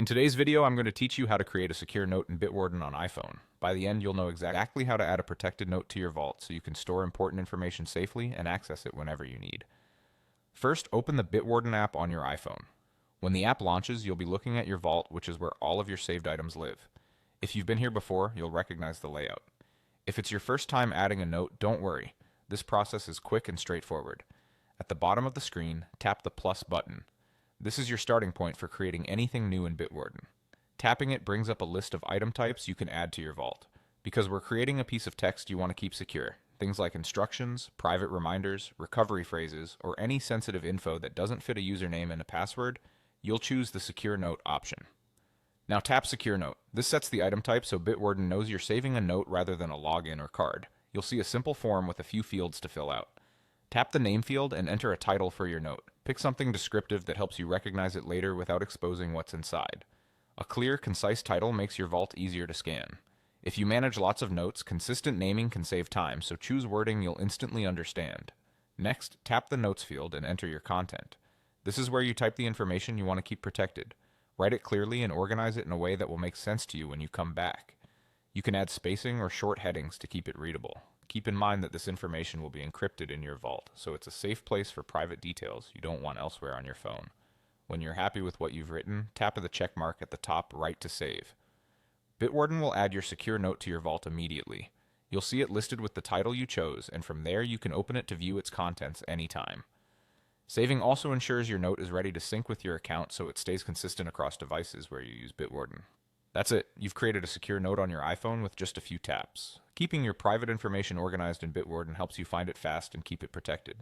In today's video, I'm going to teach you how to create a secure note in Bitwarden on iPhone. By the end, you'll know exactly how to add a protected note to your vault so you can store important information safely and access it whenever you need. First, open the Bitwarden app on your iPhone. When the app launches, you'll be looking at your vault, which is where all of your saved items live. If you've been here before, you'll recognize the layout. If it's your first time adding a note, don't worry. This process is quick and straightforward. At the bottom of the screen, tap the plus button. This is your starting point for creating anything new in Bitwarden. Tapping it brings up a list of item types you can add to your vault. Because we're creating a piece of text you want to keep secure, things like instructions, private reminders, recovery phrases, or any sensitive info that doesn't fit a username and a password, you'll choose the Secure Note option. Now tap Secure Note. This sets the item type so Bitwarden knows you're saving a note rather than a login or card. You'll see a simple form with a few fields to fill out. Tap the name field and enter a title for your note. Pick something descriptive that helps you recognize it later without exposing what's inside. A clear, concise title makes your vault easier to scan. If you manage lots of notes, consistent naming can save time, so choose wording you'll instantly understand. Next, tap the Notes field and enter your content. This is where you type the information you want to keep protected. Write it clearly and organize it in a way that will make sense to you when you come back. You can add spacing or short headings to keep it readable. Keep in mind that this information will be encrypted in your vault, so it's a safe place for private details you don't want elsewhere on your phone. When you're happy with what you've written, tap the check mark at the top right to save. Bitwarden will add your secure note to your vault immediately. You'll see it listed with the title you chose, and from there you can open it to view its contents anytime. Saving also ensures your note is ready to sync with your account so it stays consistent across devices where you use Bitwarden. That's it. You've created a secure note on your iPhone with just a few taps. Keeping your private information organized in Bitwarden helps you find it fast and keep it protected.